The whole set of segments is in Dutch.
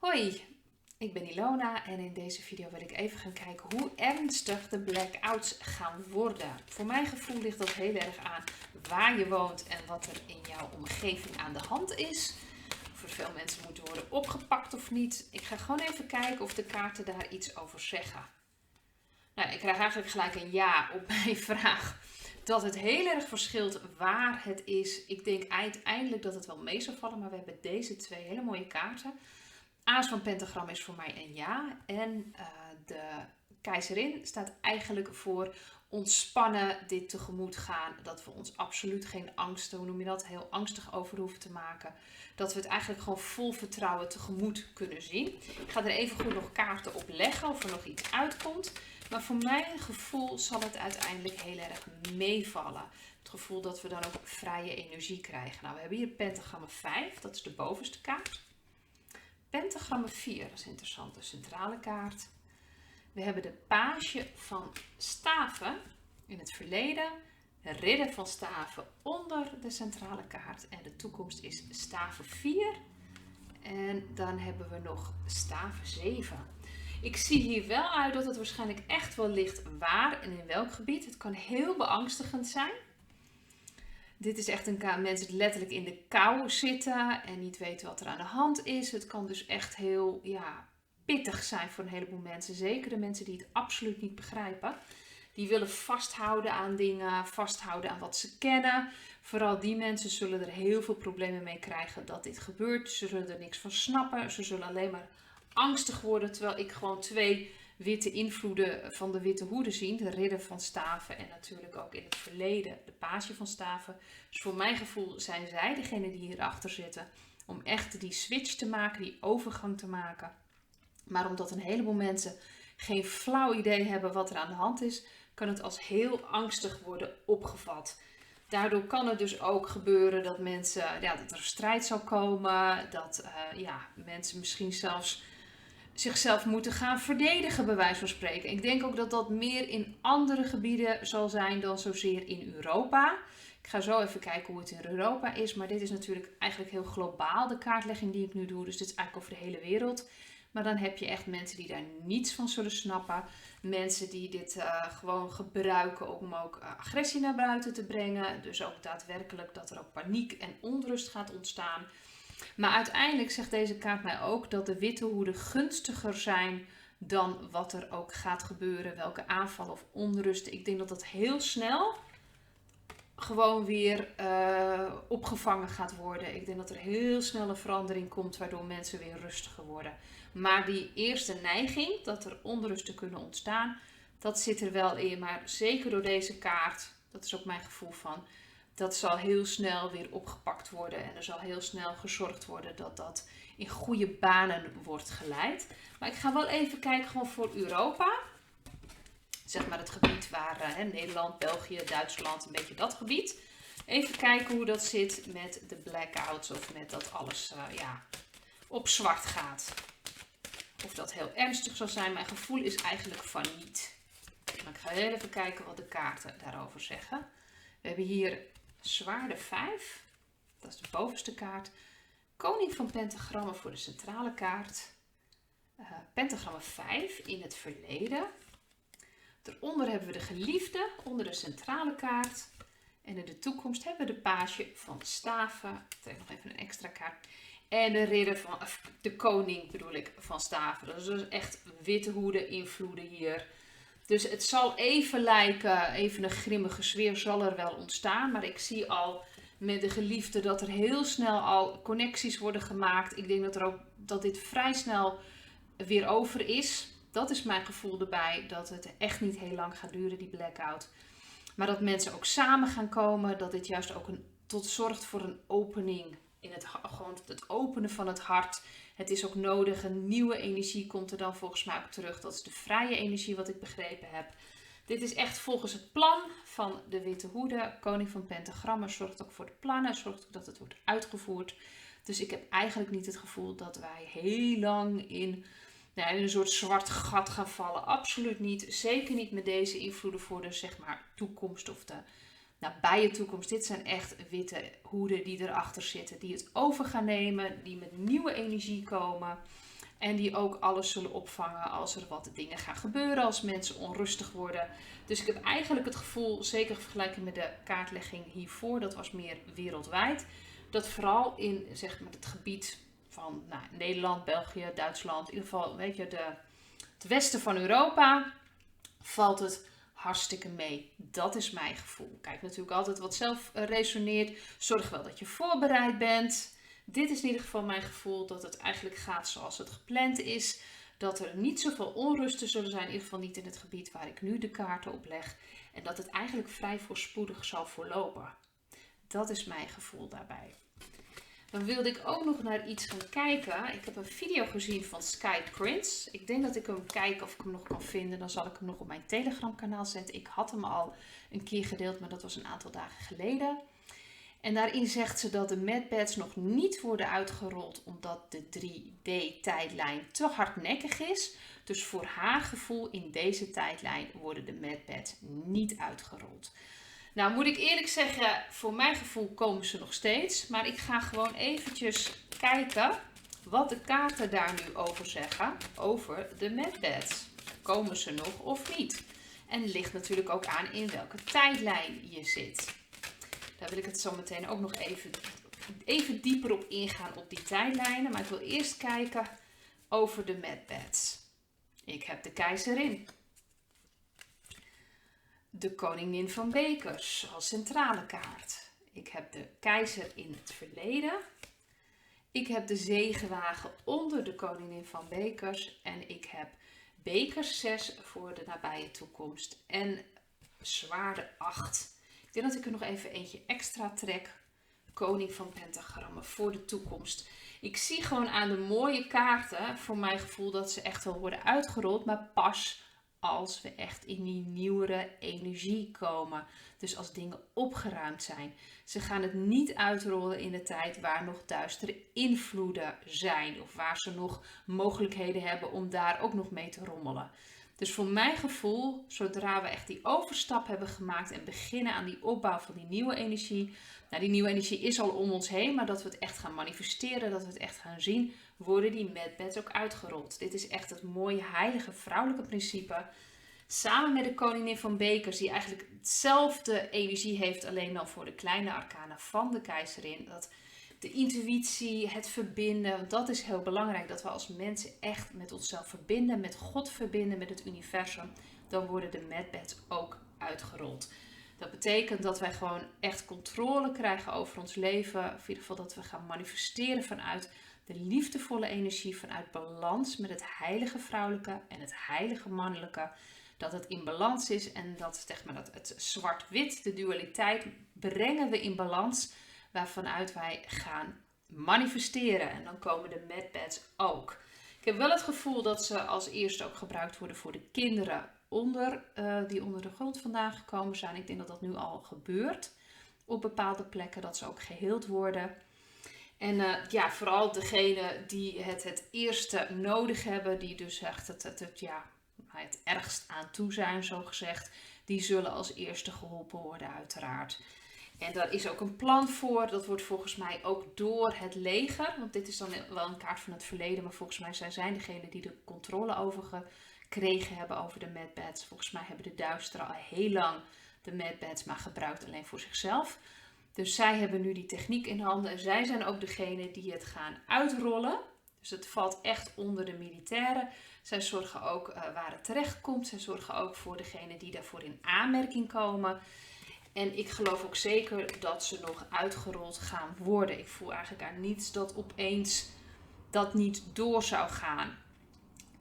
Hoi, ik ben Ilona en in deze video wil ik even gaan kijken hoe ernstig de blackouts gaan worden. Voor mijn gevoel ligt dat heel erg aan waar je woont en wat er in jouw omgeving aan de hand is. Of er veel mensen moeten worden opgepakt of niet. Ik ga gewoon even kijken of de kaarten daar iets over zeggen. Nou, ik krijg eigenlijk gelijk een ja op mijn vraag. Dat het heel erg verschilt waar het is. Ik denk uiteindelijk dat het wel mee zal vallen, maar we hebben deze twee hele mooie kaarten. Aas van pentagram is voor mij een ja. En de keizerin staat eigenlijk voor ontspannen, dit tegemoet gaan. Dat we ons absoluut geen angsten, hoe noem je dat, heel angstig over hoeven te maken. Dat we het eigenlijk gewoon vol vertrouwen tegemoet kunnen zien. Ik ga er even goed nog kaarten op leggen of er nog iets uitkomt. Maar voor mijn gevoel zal het uiteindelijk heel erg meevallen. Het gevoel dat we dan ook vrije energie krijgen. Nou, we hebben hier pentagrammen 5, dat is de bovenste kaart. Pentagrammen 4, dat is interessant, de centrale kaart. We hebben de page van staven in het verleden. De ridder van staven onder de centrale kaart. En de toekomst is staven 4. En dan hebben we nog staven 7. Ik zie hier wel uit dat het waarschijnlijk echt wel ligt waar en in welk gebied. Het kan heel beangstigend zijn. Dit is echt een mensen die letterlijk in de kou zitten en niet weten wat er aan de hand is. Het kan dus echt heel pittig zijn voor een heleboel mensen. Zeker de mensen die het absoluut niet begrijpen. Die willen vasthouden aan dingen, vasthouden aan wat ze kennen. Vooral die mensen zullen er heel veel problemen mee krijgen dat dit gebeurt. Ze zullen er niks van snappen. Ze zullen alleen maar angstig worden. Terwijl ik gewoon twee witte invloeden van de witte hoeden zie. De ridder van staven en natuurlijk ook in het verleden de page van staven. Dus voor mijn gevoel zijn zij degene die hierachter zitten. Om echt die switch te maken, die overgang te maken. Maar omdat een heleboel mensen geen flauw idee hebben wat er aan de hand is, kan het als heel angstig worden opgevat. Daardoor kan het dus ook gebeuren dat mensen, dat er strijd zal komen, dat mensen misschien zelfs zichzelf moeten gaan verdedigen, bij wijze van spreken. Ik denk ook dat dat meer in andere gebieden zal zijn dan zozeer in Europa. Ik ga zo even kijken hoe het in Europa is, maar dit is natuurlijk eigenlijk heel globaal, de kaartlegging die ik nu doe. Dus dit is eigenlijk over de hele wereld. Maar dan heb je echt mensen die daar niets van zullen snappen. Mensen die dit gewoon gebruiken om ook agressie naar buiten te brengen. Dus ook daadwerkelijk dat er ook paniek en onrust gaat ontstaan. Maar uiteindelijk zegt deze kaart mij ook dat de witte hoeden gunstiger zijn dan wat er ook gaat gebeuren. Welke aanvallen of onrusten. Ik denk dat dat heel snel gewoon weer opgevangen gaat worden. Ik denk dat er heel snel een verandering komt waardoor mensen weer rustiger worden. Maar die eerste neiging, dat er onrusten kunnen ontstaan, dat zit er wel in. Maar zeker door deze kaart, dat is ook mijn gevoel van, dat zal heel snel weer opgepakt worden. En er zal heel snel gezorgd worden dat dat in goede banen wordt geleid. Maar ik ga wel even kijken gewoon voor Europa. Zeg maar het gebied waar Nederland, België, Duitsland, een beetje dat gebied. Even kijken hoe dat zit met de blackouts of met dat alles op zwart gaat. Of dat heel ernstig zal zijn. Mijn gevoel is eigenlijk van niet. Maar ik ga heel even kijken wat de kaarten daarover zeggen. We hebben hier zwaarde 5. Dat is de bovenste kaart. Koning van pentagrammen voor de centrale kaart. Pentagrammen 5 in het verleden. Daaronder hebben we de geliefde onder de centrale kaart. En in de toekomst hebben we de page van staven. Ik trek nog even een extra kaart. En de ridder van, de koning bedoel ik, van staven. Dat is dus echt witte hoeden invloeden hier. Dus het zal even lijken, even een grimmige sfeer zal er wel ontstaan. Maar ik zie al met de geliefde dat er heel snel al connecties worden gemaakt. Ik denk dat dit vrij snel weer over is. Dat is mijn gevoel erbij, dat het echt niet heel lang gaat duren, die blackout. Maar dat mensen ook samen gaan komen, dat dit juist ook tot zorgt voor een opening. Gewoon het openen van het hart. Het is ook nodig, een nieuwe energie komt er dan volgens mij ook terug. Dat is de vrije energie wat ik begrepen heb. Dit is echt volgens het plan van de witte hoeden. Koning van pentagrammen zorgt ook voor de plannen, zorgt ook dat het wordt uitgevoerd. Dus ik heb eigenlijk niet het gevoel dat wij heel lang in een soort zwart gat gaan vallen. Absoluut niet. Zeker niet met deze invloeden voor de toekomst of de nabije toekomst. Dit zijn echt witte hoeden die erachter zitten. Die het over gaan nemen. Die met nieuwe energie komen. En die ook alles zullen opvangen als er wat dingen gaan gebeuren, als mensen onrustig worden. Dus ik heb eigenlijk het gevoel, zeker vergelijking met de kaartlegging hiervoor, dat was meer wereldwijd, dat vooral in zeg maar, het gebied van Nederland, België, Duitsland, in ieder geval weet je, het westen van Europa, valt het hartstikke mee. Dat is mijn gevoel. Kijk natuurlijk altijd wat zelf resoneert. Zorg wel dat je voorbereid bent. Dit is in ieder geval mijn gevoel, dat het eigenlijk gaat zoals het gepland is. Dat er niet zoveel onrusten zullen zijn, in ieder geval niet in het gebied waar ik nu de kaarten op leg. En dat het eigenlijk vrij voorspoedig zal verlopen. Dat is mijn gevoel daarbij. Dan wilde ik ook nog naar iets gaan kijken. Ik heb een video gezien van Sky Prince. Ik denk dat ik hem kijk of ik hem nog kan vinden. Dan zal ik hem nog op mijn Telegram kanaal zetten. Ik had hem al een keer gedeeld, maar dat was een aantal dagen geleden. En daarin zegt ze dat de Mad nog niet worden uitgerold omdat de 3D-tijdlijn te hardnekkig is. Dus voor haar gevoel in deze tijdlijn worden de Mad niet uitgerold. Nou moet ik eerlijk zeggen, voor mijn gevoel komen ze nog steeds. Maar ik ga gewoon eventjes kijken wat de kaarten daar nu over zeggen. Over de Mad. Komen ze nog of niet? En het ligt natuurlijk ook aan in welke tijdlijn je zit. Daar wil ik het zo meteen ook nog even dieper op ingaan op die tijdlijnen. Maar ik wil eerst kijken over de Mad. Ik heb de keizerin. De koningin van bekers als centrale kaart. Ik heb de keizer in het verleden. Ik heb de zegenwagen onder de koningin van bekers. En ik heb bekers 6 voor de nabije toekomst. En zwaarden 8. Ik denk dat ik er nog even eentje extra trek. Koning van pentagrammen voor de toekomst. Ik zie gewoon aan de mooie kaarten voor mijn gevoel dat ze echt wel worden uitgerold. Maar pas als we echt in die nieuwere energie komen. Dus als dingen opgeruimd zijn. Ze gaan het niet uitrollen in de tijd waar nog duistere invloeden zijn. Of waar ze nog mogelijkheden hebben om daar ook nog mee te rommelen. Dus voor mijn gevoel, zodra we echt die overstap hebben gemaakt en beginnen aan die opbouw van die nieuwe energie. Nou, die nieuwe energie is al om ons heen, maar dat we het echt gaan manifesteren, dat we het echt gaan zien, worden die Mad ook uitgerold. Dit is echt het mooie heilige vrouwelijke principe. Samen met de koningin van bekers, die eigenlijk hetzelfde energie heeft, alleen dan voor de kleine arcana van de keizerin. Dat de intuïtie, het verbinden, dat is heel belangrijk. Dat we als mensen echt met onszelf verbinden, met God verbinden, met het universum. Dan worden de Mad ook uitgerold. Dat betekent dat wij gewoon echt controle krijgen over ons leven. Of in ieder geval dat we gaan manifesteren vanuit de liefdevolle energie, vanuit balans met het heilige vrouwelijke en het heilige mannelijke. Dat het in balans is en dat, zeg maar, dat het zwart-wit, de dualiteit, brengen we in balans. Waarvanuit wij gaan manifesteren. En dan komen de Mad ook. Ik heb wel het gevoel dat ze als eerste ook gebruikt worden voor de kinderen die onder de grond vandaan gekomen zijn. Ik denk dat dat nu al gebeurt op bepaalde plekken. Dat ze ook geheeld worden. En vooral degene die het eerste nodig hebben. Die dus echt het ergst aan toe zijn, zo gezegd. Die zullen als eerste geholpen worden uiteraard. En daar is ook een plan voor. Dat wordt volgens mij ook door het leger. Want dit is dan wel een kaart van het verleden. Maar volgens mij zijn degenen die de controle over gekregen hebben over de Mad. Volgens mij hebben de duisteren al heel lang de Mad maar gebruikt alleen voor zichzelf. Dus zij hebben nu die techniek in handen. En zij zijn ook degene die het gaan uitrollen. Dus het valt echt onder de militairen. Zij zorgen ook waar het terecht komt. Zij zorgen ook voor degenen die daarvoor in aanmerking komen. En ik geloof ook zeker dat ze nog uitgerold gaan worden. Ik voel eigenlijk aan niets dat opeens dat niet door zou gaan.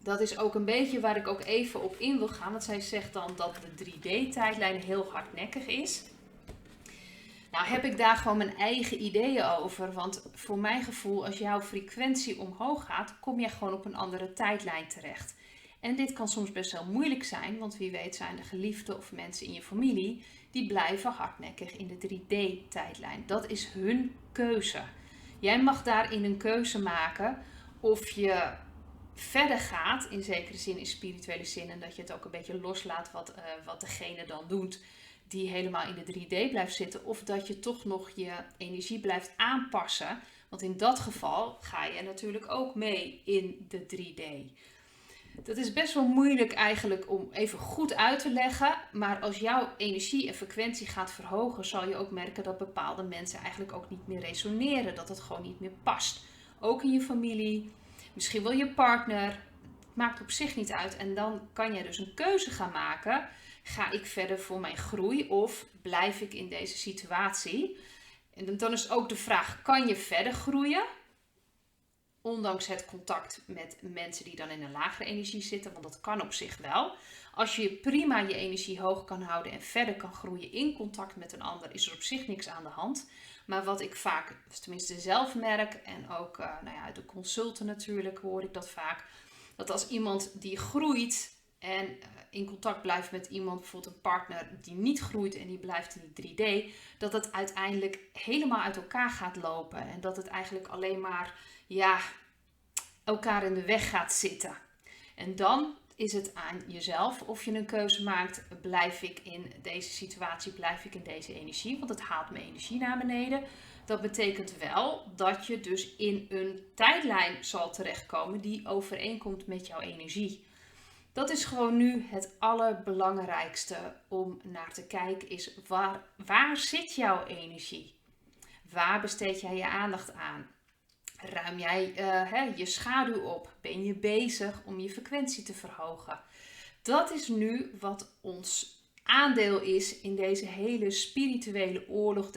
Dat is ook een beetje waar ik ook even op in wil gaan. Want zij zegt dan dat de 3D-tijdlijn heel hardnekkig is. Nou heb ik daar gewoon mijn eigen ideeën over. Want voor mijn gevoel, als jouw frequentie omhoog gaat, kom je gewoon op een andere tijdlijn terecht. En dit kan soms best wel moeilijk zijn. Want wie weet zijn er geliefden of mensen in je familie die blijven hardnekkig in de 3D-tijdlijn. Dat is hun keuze. Jij mag daarin een keuze maken of je verder gaat, in zekere zin, in spirituele zin. En dat je het ook een beetje loslaat wat degene dan doet die helemaal in de 3D blijft zitten. Of dat je toch nog je energie blijft aanpassen. Want in dat geval ga je natuurlijk ook mee in de 3D. Dat is best wel moeilijk eigenlijk om even goed uit te leggen. Maar als jouw energie en frequentie gaat verhogen, zal je ook merken dat bepaalde mensen eigenlijk ook niet meer resoneren. Dat het gewoon niet meer past. Ook in je familie, misschien wel je partner. Het maakt op zich niet uit. En dan kan je dus een keuze gaan maken. Ga ik verder voor mijn groei of blijf ik in deze situatie? En dan is ook de vraag, kan je verder groeien? Ondanks het contact met mensen die dan in een lagere energie zitten, want dat kan op zich wel. Als je prima je energie hoog kan houden en verder kan groeien in contact met een ander, is er op zich niks aan de hand. Maar wat ik vaak, tenminste zelf merk, en ook uit de consulten natuurlijk hoor ik dat vaak, dat als iemand die groeit en in contact blijft met iemand, bijvoorbeeld een partner die niet groeit en die blijft in die 3D, dat het uiteindelijk helemaal uit elkaar gaat lopen. En dat het eigenlijk alleen maar elkaar in de weg gaat zitten. En dan is het aan jezelf of je een keuze maakt. Blijf ik in deze situatie, blijf ik in deze energie? Want het haalt mijn energie naar beneden. Dat betekent wel dat je dus in een tijdlijn zal terechtkomen die overeenkomt met jouw energie. Dat is gewoon nu het allerbelangrijkste om naar te kijken is waar zit jouw energie? Waar besteed jij je aandacht aan? Ruim jij je schaduw op? Ben je bezig om je frequentie te verhogen? Dat is nu wat ons aandeel is in deze hele spirituele oorlog,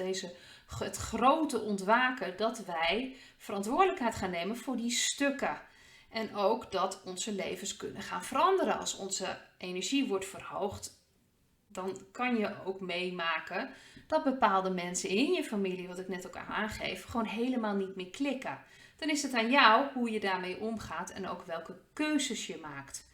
het grote ontwaken, dat wij verantwoordelijkheid gaan nemen voor die stukken. En ook dat onze levens kunnen gaan veranderen. Als onze energie wordt verhoogd, dan kan je ook meemaken dat bepaalde mensen in je familie, wat ik net ook aangeef, gewoon helemaal niet meer klikken. Dan is het aan jou hoe je daarmee omgaat en ook welke keuzes je maakt.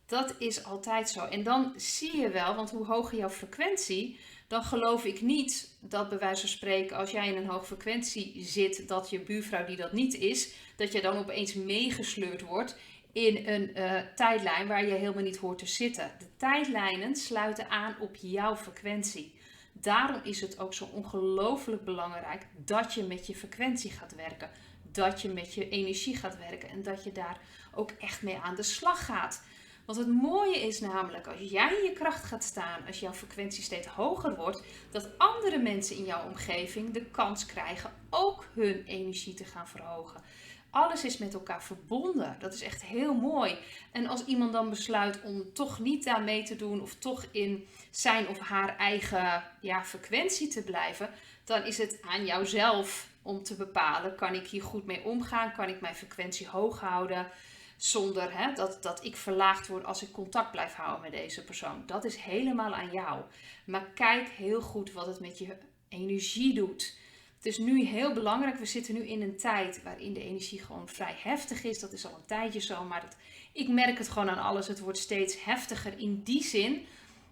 Dat is altijd zo. En dan zie je wel, want hoe hoger jouw frequentie, dan geloof ik niet dat bij wijze van spreken, als jij in een hoge frequentie zit, dat je buurvrouw die dat niet is, dat je dan opeens meegesleurd wordt in een tijdlijn waar je helemaal niet hoort te zitten. De tijdlijnen sluiten aan op jouw frequentie. Daarom is het ook zo ongelooflijk belangrijk dat je met je frequentie gaat werken. Dat je met je energie gaat werken en dat je daar ook echt mee aan de slag gaat. Want het mooie is namelijk, als jij in je kracht gaat staan, als jouw frequentie steeds hoger wordt, dat andere mensen in jouw omgeving de kans krijgen ook hun energie te gaan verhogen. Alles is met elkaar verbonden. Dat is echt heel mooi. En als iemand dan besluit om toch niet daar mee te doen of toch in zijn of haar eigen frequentie te blijven, dan is het aan jouzelf om te bepalen, kan ik hier goed mee omgaan? Kan ik mijn frequentie hoog houden? Zonder dat ik verlaagd word als ik contact blijf houden met deze persoon. Dat is helemaal aan jou. Maar kijk heel goed wat het met je energie doet. Het is nu heel belangrijk. We zitten nu in een tijd waarin de energie gewoon vrij heftig is. Dat is al een tijdje zo. Maar ik merk het gewoon aan alles. Het wordt steeds heftiger in die zin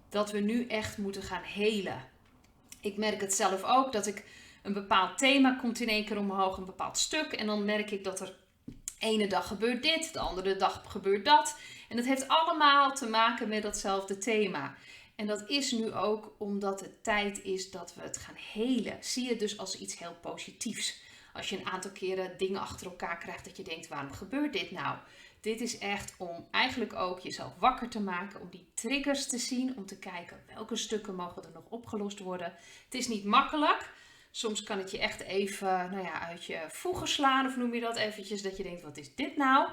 dat we nu echt moeten gaan helen. Ik merk het zelf ook dat ik een bepaald thema komt in één keer omhoog. Een bepaald stuk. En dan merk ik dat er ene dag gebeurt dit, de andere dag gebeurt dat. En dat heeft allemaal te maken met datzelfde thema. En dat is nu ook omdat het tijd is dat we het gaan helen. Zie je dus als iets heel positiefs. Als je een aantal keren dingen achter elkaar krijgt dat je denkt, waarom gebeurt dit nou? Dit is echt om eigenlijk ook jezelf wakker te maken, om die triggers te zien, om te kijken welke stukken mogen er nog opgelost worden. Het is niet makkelijk. Soms kan het je echt even uit je voegen slaan, of noem je dat eventjes, dat je denkt, wat is dit nou?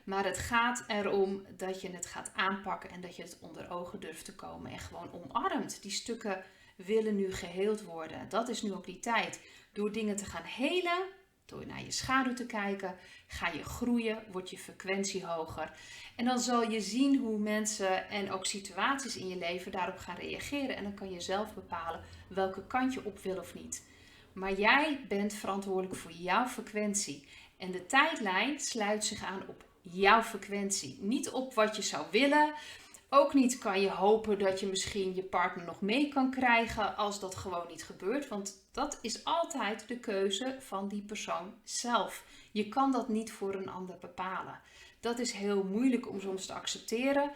Maar het gaat erom dat je het gaat aanpakken en dat je het onder ogen durft te komen en gewoon omarmt. Die stukken willen nu geheeld worden. Dat is nu ook die tijd. Door dingen te gaan helen, door naar je schaduw te kijken, ga je groeien, wordt je frequentie hoger. En dan zal je zien hoe mensen en ook situaties in je leven daarop gaan reageren. En dan kan je zelf bepalen welke kant je op wil of niet. Maar jij bent verantwoordelijk voor jouw frequentie. En de tijdlijn sluit zich aan op jouw frequentie. Niet op wat je zou willen. Ook niet kan je hopen dat je misschien je partner nog mee kan krijgen als dat gewoon niet gebeurt. Want dat is altijd de keuze van die persoon zelf. Je kan dat niet voor een ander bepalen. Dat is heel moeilijk om soms te accepteren.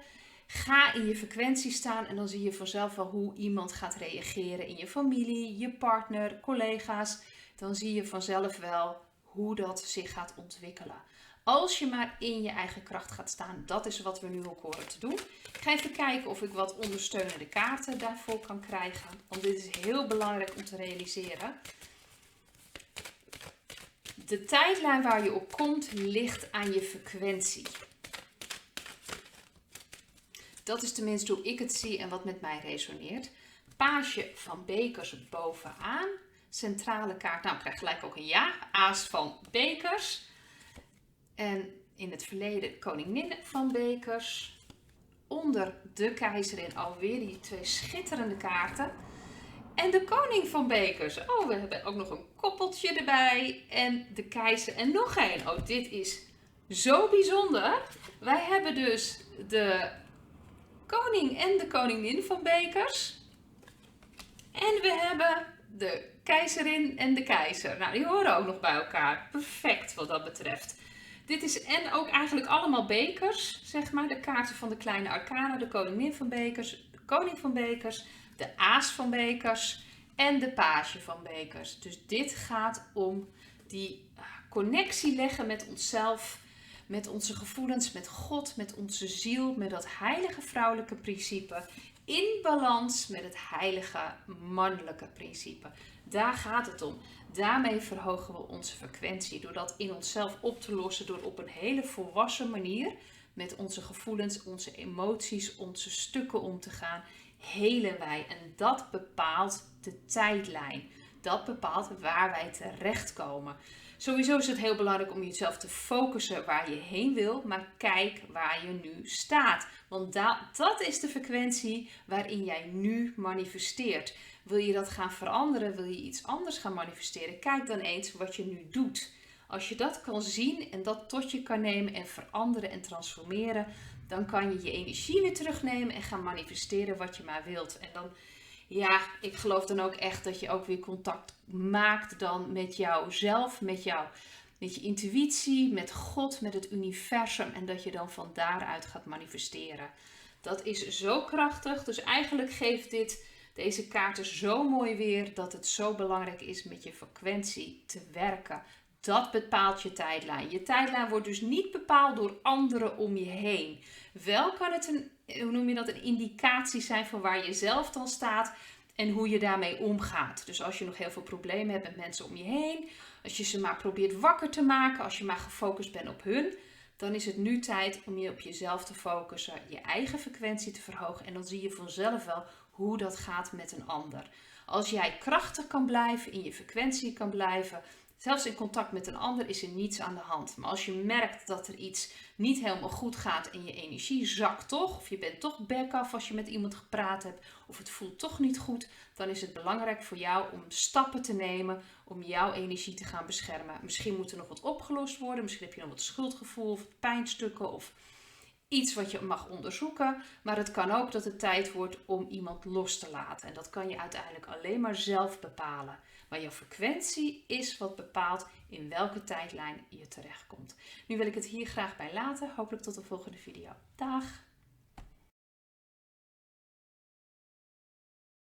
Ga in je frequentie staan en dan zie je vanzelf wel hoe iemand gaat reageren in je familie, je partner, collega's. Dan zie je vanzelf wel hoe dat zich gaat ontwikkelen. Als je maar in je eigen kracht gaat staan, dat is wat we nu ook horen te doen. Ik ga even kijken of ik wat ondersteunende kaarten daarvoor kan krijgen. Want dit is heel belangrijk om te realiseren. De tijdlijn waar je op komt ligt aan je frequentie. Dat is tenminste hoe ik het zie en wat met mij resoneert. Paasje van bekers bovenaan. Centrale kaart, nou ik krijg gelijk ook een ja. Aas van bekers. En in het verleden koningin van bekers. Onder de keizerin alweer die twee schitterende kaarten. En de koning van bekers. Oh, we hebben ook nog een koppeltje erbij. En de keizer en nog één. Oh, dit is zo bijzonder. Wij hebben dus de koning en de koningin van bekers. En we hebben de keizerin en de keizer. Nou, die horen ook nog bij elkaar. Perfect wat dat betreft. Dit is en ook eigenlijk allemaal bekers, zeg maar. De kaarten van de kleine arcana, de koningin van bekers, de koning van bekers, de aas van bekers en de page van bekers. Dus dit gaat om die connectie leggen met onszelf, met onze gevoelens, met God, met onze ziel, met dat heilige vrouwelijke principe. In balans met het heilige mannelijke principe. Daar gaat het om. Daarmee verhogen we onze frequentie. Door dat in onszelf op te lossen. Door op een hele volwassen manier met onze gevoelens, onze emoties, onze stukken om te gaan. Helen wij. En dat bepaalt de tijdlijn. Dat bepaalt waar wij terechtkomen. Sowieso is het heel belangrijk om jezelf te focussen waar je heen wil. Maar kijk waar je nu staat. Want dat is de frequentie waarin jij nu manifesteert. Wil je dat gaan veranderen? Wil je iets anders gaan manifesteren? Kijk dan eens wat je nu doet. Als je dat kan zien en dat tot je kan nemen en veranderen en transformeren, dan kan je je energie weer terugnemen en gaan manifesteren wat je maar wilt. En dan, ja, ik geloof dan ook echt dat je ook weer contact maakt dan met jouzelf, met je intuïtie, met God, met het universum. En dat je dan van daaruit gaat manifesteren. Dat is zo krachtig. Dus eigenlijk geeft deze kaarten zo mooi weer dat het zo belangrijk is met je frequentie te werken. Dat bepaalt je tijdlijn. Je tijdlijn wordt dus niet bepaald door anderen om je heen. Wel kan het een indicatie zijn van waar je zelf dan staat en hoe je daarmee omgaat. Dus als je nog heel veel problemen hebt met mensen om je heen, als je ze maar probeert wakker te maken, als je maar gefocust bent op hun, dan is het nu tijd om je op jezelf te focussen, je eigen frequentie te verhogen en dan zie je vanzelf wel hoe dat gaat met een ander. Als jij krachtig kan blijven, in je frequentie kan blijven, zelfs in contact met een ander, is er niets aan de hand. Maar als je merkt dat er iets niet helemaal goed gaat en je energie zakt toch, of je bent toch back af als je met iemand gepraat hebt, of het voelt toch niet goed, dan is het belangrijk voor jou om stappen te nemen om jouw energie te gaan beschermen. Misschien moet er nog wat opgelost worden, misschien heb je nog wat schuldgevoel of pijnstukken of iets wat je mag onderzoeken, maar het kan ook dat het tijd wordt om iemand los te laten. En dat kan je uiteindelijk alleen maar zelf bepalen. Maar jouw frequentie is wat bepaalt in welke tijdlijn je terechtkomt. Nu wil ik het hier graag bij laten. Hopelijk tot de volgende video. Dag!